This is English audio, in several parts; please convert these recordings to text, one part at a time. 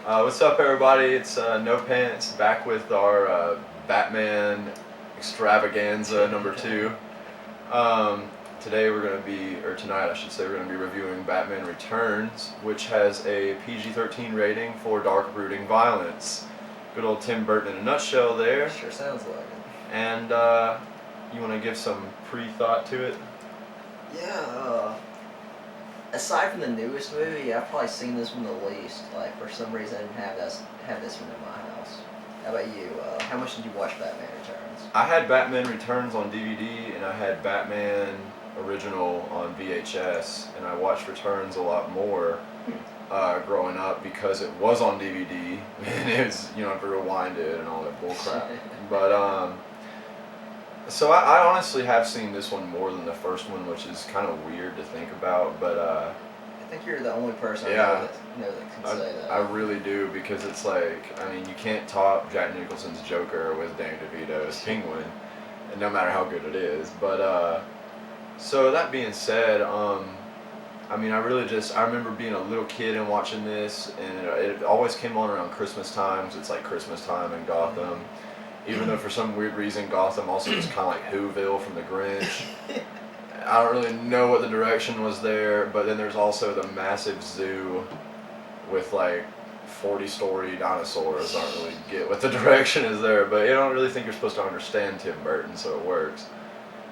What's up, everybody? It's No Pants back with our Batman extravaganza number 2. Today we're going to be, or tonight I should say, we're going to be reviewing Batman Returns, which has a PG-13 rating for dark, brooding violence. Good old Tim Burton in a nutshell there. Sure sounds like it. And you want to give some pre-thought to it? Yeah, aside from the newest movie, I've probably seen this one the least. Like, for some reason, I didn't have this one in my house. How about you? How much did you watch Batman Returns? I had Batman Returns on DVD, and I had Batman Original on VHS, and I watched Returns a lot more growing up because it was on DVD, and it was, you know, to rewind it and all that bullcrap. But, so I honestly have seen this one more than the first one, which is kind of weird to think about, but I think you're the only person I know that can say that. I really do, because it's like, I mean, you can't top Jack Nicholson's Joker with Danny DeVito's Penguin, and no matter how good it is. But so that being said, I mean, I remember being a little kid and watching this, and it always came on around Christmas times. It's like Christmas time in Gotham. Even though for some weird reason Gotham also was kind of like Whoville from the Grinch. I don't really know what the direction was there, but then there's also the massive zoo with like 40-story dinosaurs. I don't really get what the direction is there, but I don't really think you're supposed to understand Tim Burton, so it works.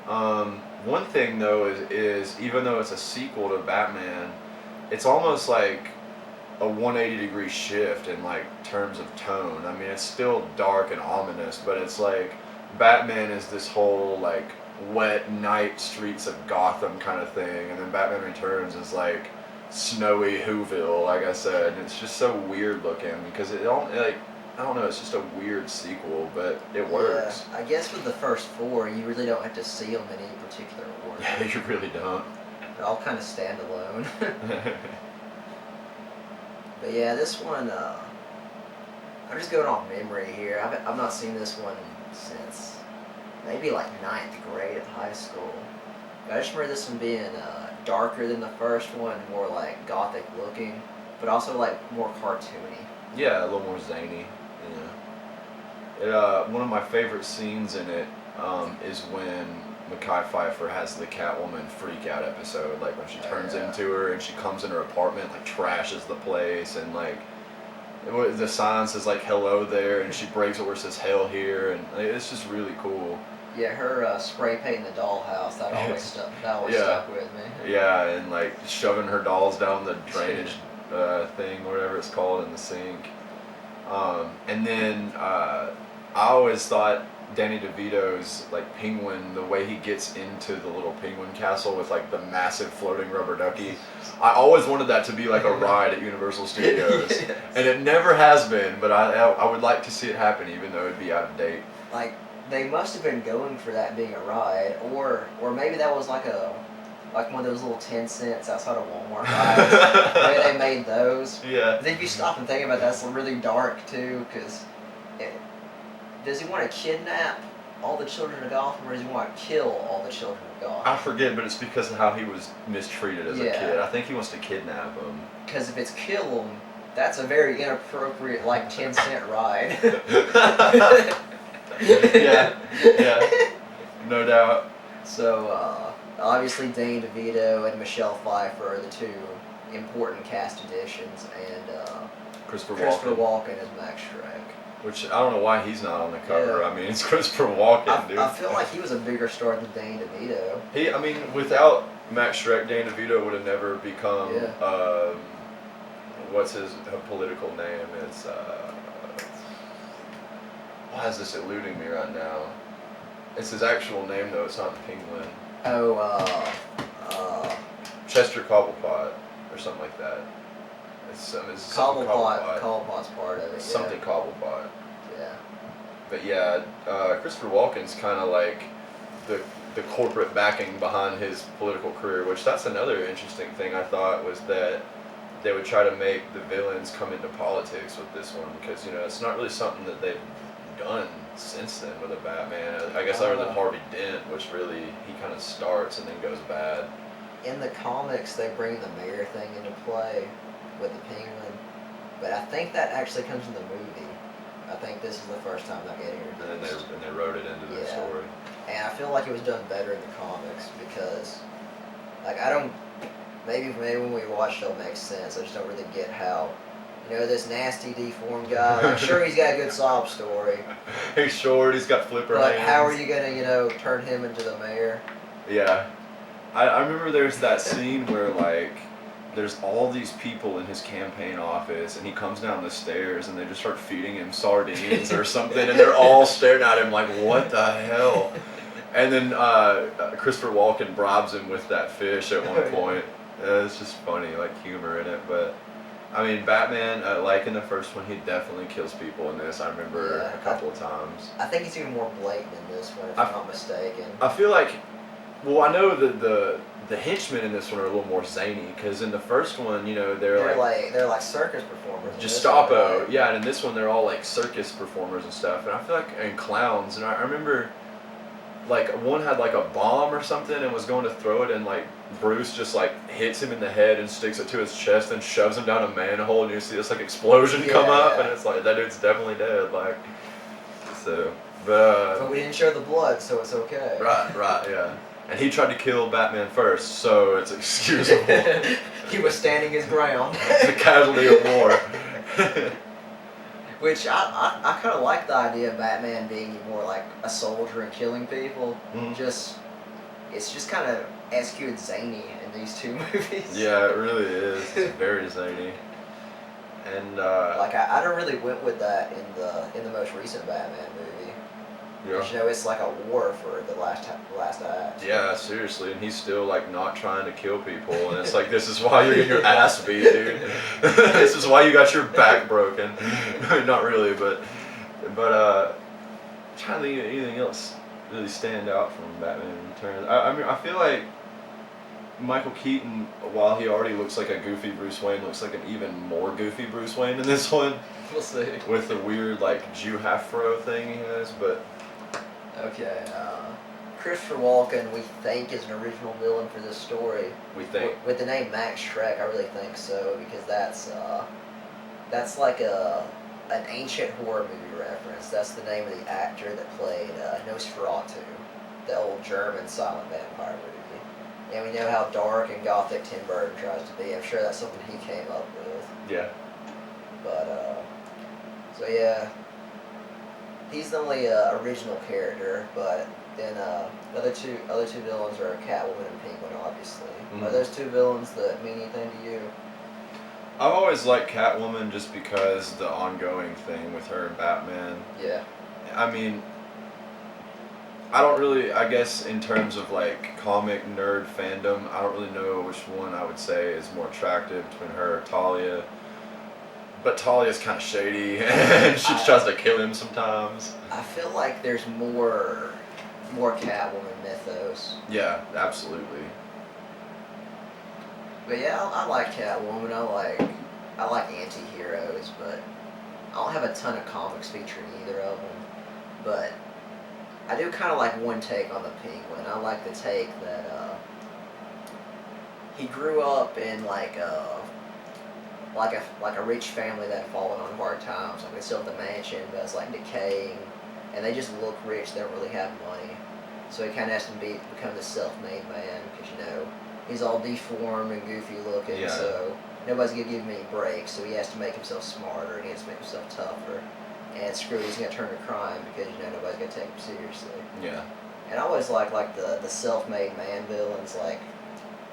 One thing though is even though it's a sequel to Batman, it's almost like a 180-degree shift in like terms of tone. I mean, it's still dark and ominous, but it's like Batman is this whole like wet night streets of Gotham kind of thing, and then Batman Returns is like snowy Whoville, like I said, and it's just so weird looking because I don't know, it's just a weird sequel, but it works. Yeah, I guess with the first 4, you really don't have to see them in any particular order. Yeah, you really don't. They're all kind of stand alone. But yeah, this one, I'm just going off memory here. I've not seen this one since maybe like 9th grade of high school. I just remember this one being darker than the first one, more like gothic looking, but also like more cartoony. Yeah, a little more zany. Yeah. One of my favorite scenes in it is when Pfeiffer has the Catwoman freak out episode, like when she turns into her and she comes in her apartment, like trashes the place, and like the sign says like hello there, and she breaks it where it says hell here, and like, it's just really cool. Yeah, her spray painting the dollhouse, that always stuck with me. Yeah, and like shoving her dolls down the drainage thing, whatever it's called, in the sink. And then I always thought Danny DeVito's like Penguin, the way he gets into the little penguin castle with like the massive floating rubber ducky, I always wanted that to be like a ride at Universal Studios. Yes. And it never has been, but I would like to see it happen, even though it'd be out of date. Like, they must have been going for that being a ride, or maybe that was like one of those little 10 cents outside of Walmart rides. Maybe they made those. Yeah. But then if you stop and think about that, it's really dark too, because does he want to kidnap all the children of Gotham, or does he want to kill all the children of Gotham? I forget, but it's because of how he was mistreated as a kid. I think he wants to kidnap him. Because if it's kill him, that's a very inappropriate, like, 10-cent ride. yeah, no doubt. So, obviously Danny DeVito and Michelle Pfeiffer are the 2 important cast additions, and Christopher Walken as Max Schreck. Which, I don't know why he's not on the cover. Yeah. I mean, it's Christopher Walken, dude. I feel like he was a bigger star than Danny DeVito. I mean, without Max Schreck, Danny DeVito would have never become, what's his political name? It's, why is this eluding me right now? It's his actual name, though. It's not the Penguin. Chester Cobblepot, or something like that. Cobblepot's part of it. Something Cobblepot. Yeah. But yeah, Christopher Walken's kind of like the corporate backing behind his political career, which that's another interesting thing I thought, was that they would try to make the villains come into politics with this one, because, you know, it's not really something that they've done since then with a Batman. I guess other than Harvey Dent, which really, he kind of starts and then goes bad. In the comics, they bring the mayor thing into play with the Penguin, but I think that actually comes in the movie. I think this is the first time they get introduced. And they wrote it into their story. And I feel like it was done better in the comics because, like, I don't. Maybe when we watch it, it'll make sense. I just don't really get how. This nasty deformed guy. I'm sure he's got a good sob story. He's short. He's got flipper hands. But how are you gonna, turn him into the mayor? Yeah, I remember there's that scene where like there's all these people in his campaign office, and he comes down the stairs, and they just start feeding him sardines or something, and they're all staring at him like, what the hell? And then Christopher Walken bribes him with that fish at one point. It's just funny, like humor in it, but. I mean, Batman, like in the first one, he definitely kills people in this. I remember a couple of times. I think he's even more blatant in this one, if I'm not mistaken. I feel like, I know that the henchmen in this one are a little more zany, because in the first one, they're like circus performers. Gestapo, right? Yeah, and in this one, they're all like circus performers and stuff. And I feel like, and clowns. And I remember, like, one had like a bomb or something and was going to throw it, and like Bruce just like hits him in the head and sticks it to his chest and shoves him down a manhole, and you see this like explosion come up, and it's like that dude's definitely dead. Like, so, but we didn't show the blood, so it's okay. Right, yeah. And he tried to kill Batman first, so it's excusable. He was standing his ground. It's a casualty of war. Which I kind of like the idea of Batman being more like a soldier and killing people. Mm-hmm. It's just kind of executed zany in these two movies. Yeah, it really is. It's very zany. And I don't really went with that in the most recent Batman movie. Yeah. Because, it's like a war for the last act. Yeah, seriously, and he's still like not trying to kill people, and it's like, this is why you're getting your ass beat, dude. This is why you got your back broken. Not really, but I'm trying to think of anything else really stand out from Batman Returns. I mean, I feel like Michael Keaton, while he already looks like a goofy Bruce Wayne, looks like an even more goofy Bruce Wayne in this one. We'll see. With the weird like Jew half-fro thing he has, but. Okay, Christopher Walken, we think, is an original villain for this story. We think. With the name Max Schreck, I really think so, because that's like an ancient horror movie reference. That's the name of the actor that played Nosferatu, the old German silent vampire movie. And we know how dark and gothic Tim Burton tries to be. I'm sure that's something he came up with. Yeah. But, so yeah. He's the only original character, but then the other two villains are Catwoman and Penguin, obviously. Mm-hmm. Are those two villains that mean anything to you? I've always liked Catwoman just because the ongoing thing with her and Batman. Yeah. I mean, I don't really, I guess in terms of like comic nerd fandom, I don't really know which one I would say is more attractive between her or Talia. But Talia's kind of shady, and she tries to kill him sometimes. I feel like there's more Catwoman mythos. Yeah, absolutely. But yeah, I like Catwoman. I like anti-heroes, but I don't have a ton of comics featuring either of them. But I do kind of like one take on the Penguin. I like the take that he grew up in like a rich family that had fallen on hard times. Like they still have the mansion, but it's like decaying, and they just look rich. They don't really have money, so he kind of has to become this self-made man because he's all deformed and goofy looking. Yeah. So nobody's gonna give him any breaks. So he has to make himself smarter and he has to make himself tougher. And screw it, he's gonna turn to crime because nobody's gonna take him seriously. Yeah. And I always like the self-made man villains like.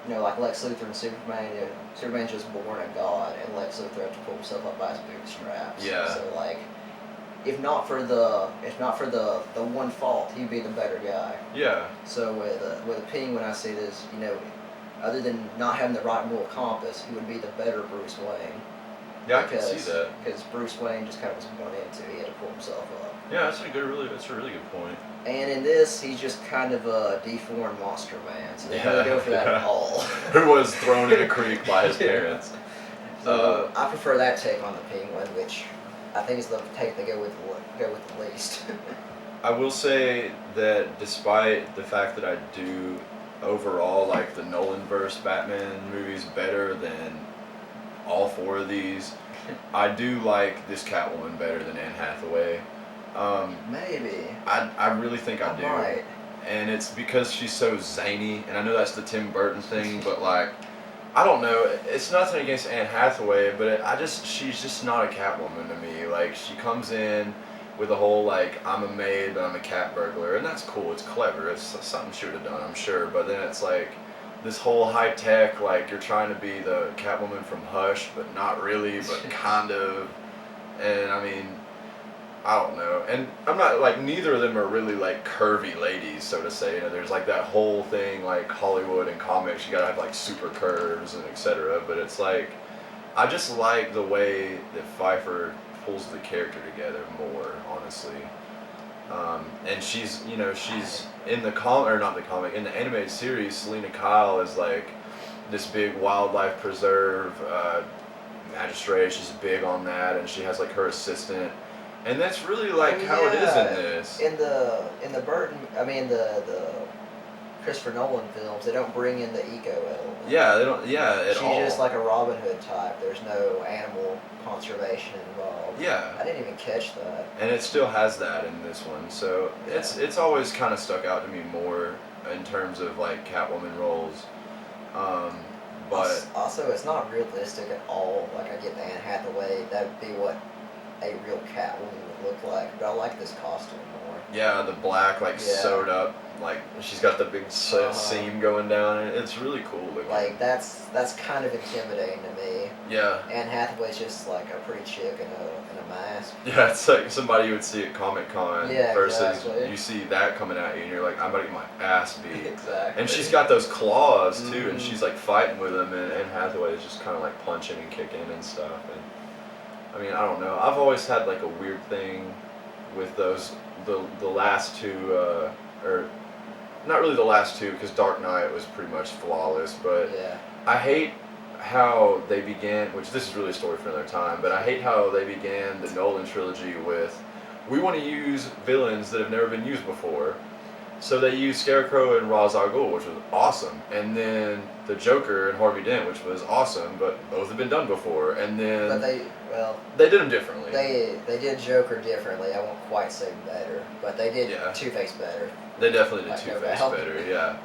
Like Lex Luthor and Superman, Superman's just born a god, and Lex Luthor has to pull himself up by his bootstraps. Yeah. So if not for the one fault, he'd be the better guy. Yeah. So with a Penguin, I see this, other than not having the right moral compass, he would be the better Bruce Wayne. Yeah, I can see that. Because Bruce Wayne just kind of was born into it. He had to pull himself up. Yeah, that's a really good point. And in this, he's just kind of a deformed monster man, so they don't really go for that at all. Who was thrown in a creek by his parents. So I prefer that take on the Penguin, which I think is the take they go with the least. I will say that despite the fact that I do overall like the Nolan-verse Batman movies better than all 4 of these. I do like this Catwoman better than Anne Hathaway. Maybe. I really think I do. Might. And it's because she's so zany, and I know that's the Tim Burton thing, but like, I don't know. It's nothing against Anne Hathaway, but she's just not a Catwoman to me. Like, she comes in with a whole like, I'm a maid, but I'm a cat burglar, and that's cool. It's clever. It's something she would have done, I'm sure. But then it's like this whole high tech, like you're trying to be the Catwoman from Hush, but not really, but kind of. And I mean, I don't know. And I'm not like, neither of them are really like curvy ladies, so to say. You know, there's like that whole thing like Hollywood and comics, you gotta have like super curves and etc. But it's like, I just like the way that Pfeiffer pulls the character together more, honestly. And she's, you know, she's in the in the animated series, Selena Kyle is like this big wildlife preserve magistrate. She's big on that, and she has like her assistant. And that's really like how it is in this. In the Burton, I mean the Christopher Nolan films, they don't bring in the eco element. Yeah, they don't. Yeah, at all. She's just like a Robin Hood type. There's no animal conservation involved. Yeah. I didn't even catch that. And it still has that in this one, so it's always kind of stuck out to me more in terms of like Catwoman roles. But also, it's not realistic at all. Like, I get the Anne Hathaway, that would be what a real Catwoman would look like. But I like this costume more. yeah, the black like sewed up, like she's got the big seam going down, and it's really cool looking. Like, that's kind of intimidating to me. Yeah. Anne Hathaway's just like a pretty chick in a mask. Yeah, it's like somebody you would see at Comic-Con versus exactly. you see that coming at you, and you're like, I'm about to get my ass beat. Exactly. And she's got those claws too, and she's like fighting with them, and Anne Hathaway is just kind of like punching and kicking and stuff. And I mean, I don't know. I've always had like a weird thing with those the last two, or not really the last two, because Dark Knight was pretty much flawless. But I hate how they began, which this is really a story for another time. But I hate how they began the Nolan trilogy with, we want to use villains that have never been used before. So they used Scarecrow and Ra's al Ghul, which was awesome, and then the Joker and Harvey Dent, which was awesome, but both have been done before. And then they did them differently. They did Joker differently. I won't quite say better, but they did Two-Face better. They definitely did Like Two-Face better, yeah.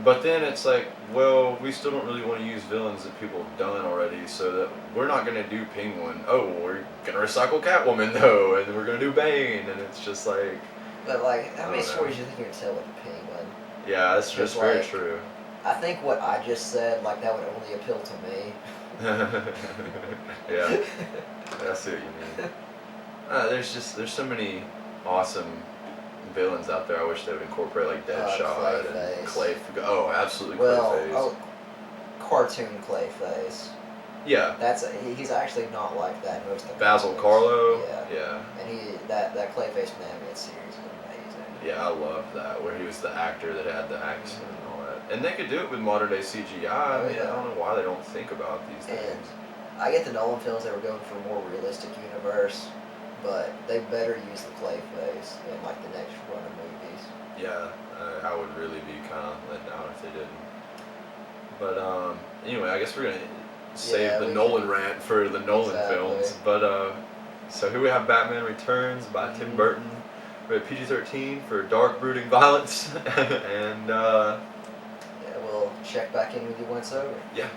But then it's like, well, we still don't really want to use villains that people have done already, so that we're not going to do Penguin. Oh, we're going to recycle Catwoman, though, and we're going to do Bane, and it's just like... But like, how many stories do you think you can tell with the Penguin? Yeah, that's just very true. I think what I just said, like, that would only appeal to me. Yeah, I see what you mean. There's so many awesome villains out there. I wish they would incorporate like Deadshot and Clayface. Oh, absolutely, Clayface. Well, cartoon Clayface. Yeah. He's actually not like that in most of the Basil comics. Karlo. Yeah. Yeah. And that Clayface from the animated series is amazing. Yeah, I love that, where he was the actor that had the accent and all that. And they could do it with modern day CGI. I mean, I don't know why they don't think about these things. And I get the Nolan films, they were going for a more realistic universe, but they better use the Clayface in like the next run of movies. Yeah, I would really be kind of let down if they didn't. But anyway, I guess we're gonna save the Nolan rant for the Nolan films. But so here we have Batman Returns by Tim Burton. We're at PG-13 for dark, brooding violence, and we'll check back in with you when it's over. Yeah.